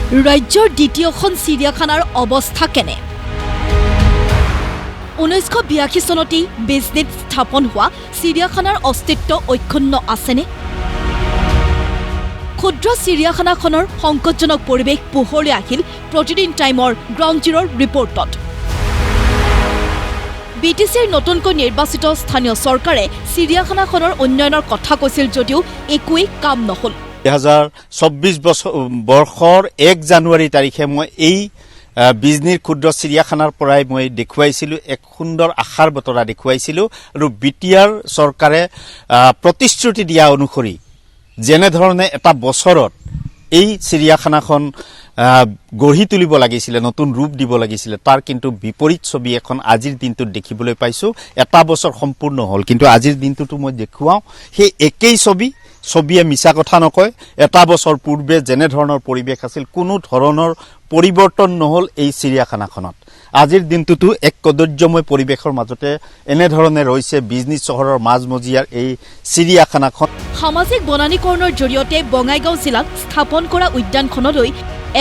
ৰাজ্যৰ দ্বিতীয়খন চিৰিয়াখানাৰ অৱস্থা কেনে 1982 চনতেই বিজনেছ স্থাপন হোৱা চিৰিয়াখানাৰ অস্তিত্ব অক্ষুণ্ণ আছেনে ক্ষুদ্ৰ চিৰিয়াখানাখনৰ সংকটজনক পৰিৱেশ পোহৰলৈ আহিল প্ৰতিদিন টাইমৰ গ্ৰাউণ্ড জিৰোৰ ৰিপৰ্টত বিটিচিৰ নতুনকৈ নিৰ্বাচিত স্থানীয় চৰকাৰে চিৰিয়াখানাখনৰ উন্নয়নৰ কথা কৈছিল যদিও একোৱেই কাম নহল 2024 বৰ্ষৰ 1 জানুৱাৰী তাৰিখে মই এই বিজনীৰ ক্ষুদ্ৰ চিৰিয়াখানাৰ পৰাই মই দেখুৱাইছিলো এক সুন্দৰ আশাৰ বতৰা দেখুৱাইছিলো আৰু বিটিআৰ চৰকাৰে প্ৰতিশ্ৰুতি দিয়া অনুসৰি যেনে ধৰণে এটা বছৰত এই চিৰিয়াখানাখন গঢ়ি তুলিব লাগিছিল নতুন ৰূপ দিব লাগিছিল তাৰ কিন্তু বিপৰীত ছবি এখন আজিৰ দিনটোত দেখিবলৈ পাইছো এটা বছৰ সম্পূৰ্ণ হ'ল কিন্তু আজিৰ দিনটোটো মই দেখুৱাও সেই একেই ছবিয়ে মিছা কথা নকয় এটা বছৰ পূৰ্বে যেনে ধৰণৰ পৰিৱেশ আছিল কোনো ধৰণৰ পৰিৱৰ্তন নহল এই চিৰিয়াখানাখনত আজিৰ দিনটোটো এক কদৰ্যময় পৰিৱেশৰ মাজতে এনে ধৰণে ৰৈছে বিজনেছ চহৰৰ মাজমজিয়াৰ এই চিৰিয়াখানাখন সামাজিক বনানীকৰণৰ জৰিয়তে বঙাইগাঁও জিলাত স্থাপন কৰা উদ্যানখনলৈ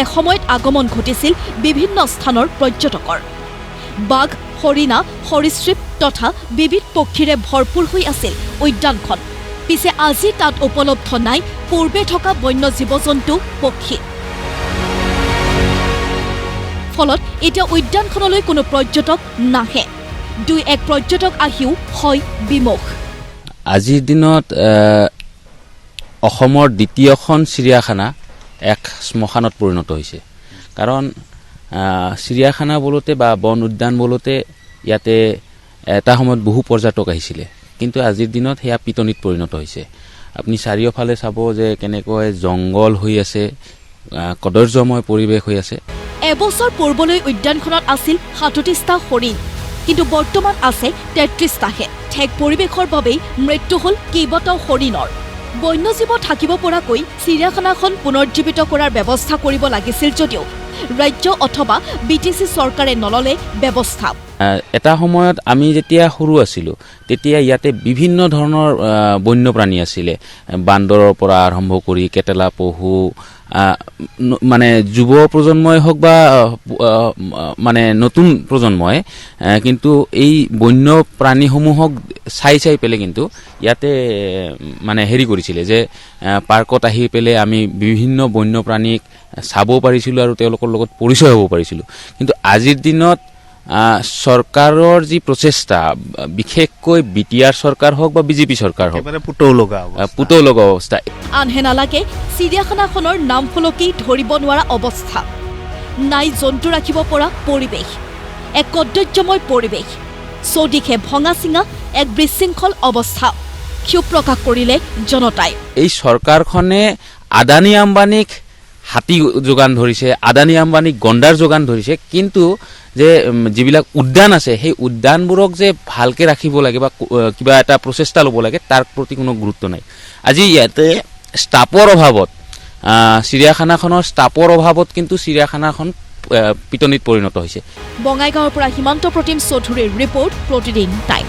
এসময়ত আগমন ঘটিছিল বিভিন্ন স্থানৰ পৰ্যটকৰ বাঘ হৰিণা সৰীসৃপ তথা বিবিধ পক্ষীৰে ভৰপূৰ হৈ আছিল উদ্যানখন পিছে আজি তাত উপলব্ধ নাই পূৰ্বে থকা বন্য জীৱ-জন্তু পক্ষী ফলত এতিয়া উদ্যানখনলৈ কোনো পৰ্যটক নাহে দুই এক পৰ্যটক আহিও হয় বিমুখ আজিৰ দিনত অসমৰ দ্বিতীয়খন চিৰিয়াখানা এক শ্মশানত পৰিণত হৈছে কাৰণ চিৰিয়াখানা বলতে বা বন উদ্যান বলতে ইয়াতে এটা সময়ত বহু পৰ্যটক আহিছিলে কিন্তু আজিৰ দিনত হেয়া পিটনিত পৰিণত হৈছে আপুনি চাৰিওফালে চাব যে কেনেকৈ জংগল হৈ আছে কদৰ্যময় পৰিৱেশ হৈ আছে এবছৰ পূৰ্বলৈ উদ্যানখনত আছিল 37টা হৰিণ কিন্তু বৰ্তমান আছে 33টাহে ঠেক পৰিৱেশৰ বাবেই মৃত্যু হ'ল কেইবাটাও হৰিণৰ বন্যজীৱ থাকিব পৰাকৈ চিৰিয়াখানাখন পুনৰ্জীৱিত কৰাৰ ব্যৱস্থা কৰিব লাগিছিল যদিও ৰাজ্য অথবা বিটিচি চৰকাৰে নললে ব্যৱস্থা এটা সময়ত আমি যেতিয়া সৰু আছিলো তেতিয়া ইয়াতে বিভিন্ন ধৰণৰ বন্যপ্ৰাণী আছিলে বান্দৰৰ পৰা আৰম্ভ কৰি কেটেলা পহু মানে যুৱ প্ৰজন্মই হওক বা মানে নতুন প্ৰজন্মই কিন্তু এই বন্য প্ৰাণীসমূহক চাই পেলে কিন্তু ইয়াতে মানে হেৰি কৰিছিলে যে পাৰ্কত আহি পেলে আমি বিভিন্ন বন্য প্ৰাণীক চাব পাৰিছিলো আৰু তেওঁলোকৰ লগত পৰিচয় হ'ব পাৰিছিলো কিন্তু আজিৰ দিনত চৰকাৰৰ যি প্ৰচেষ্টা বিশেষকৈ বিটিআৰ চৰকাৰ হওক বা বিজেপি চৰকাৰ হওক পুতৌ লগা অৱস্থা আনহে নালাগে চিৰিয়াখানাখনৰ নাম ফলকেই ধৰিব নোৱাৰা অৱস্থা নাই জন্তু ৰাখিব পৰা পৰিৱেশ এক কদৰ্যময় পৰিৱেশ চৌদিশে ভঙা চিঙা এক বিশৃংখল অৱস্থা ক্ষোভ প্ৰকাশ কৰিলে জনতাই এই চৰকাৰখনে আদানী আম্বানীক হাতী যোগান ধৰিছে আদানী আম্বানীক গণ্ডাৰ যোগান ধৰিছে কিন্তু যে যিবিলাক উদ্যান আছে সেই উদ্যানবোৰক যে ভালকে ৰাখিব লাগে বা কিবা এটা প্ৰচেষ্টা ল'ব লাগে তাৰ প্ৰতি কোনো গুৰুত্ব নাই আজি ইয়াতে ষ্টাফৰ অভাৱত চিৰিয়াখানাখনৰ ষ্টাফৰ অভাৱত কিন্তু চিৰিয়াখানাখন পিটনিত পৰিণত হৈছে বঙাইগাঁৱৰ পৰা হিমন্ত প্ৰতিম চৌধুৰীৰ ৰিপৰ্ট প্ৰতিদিন টাইম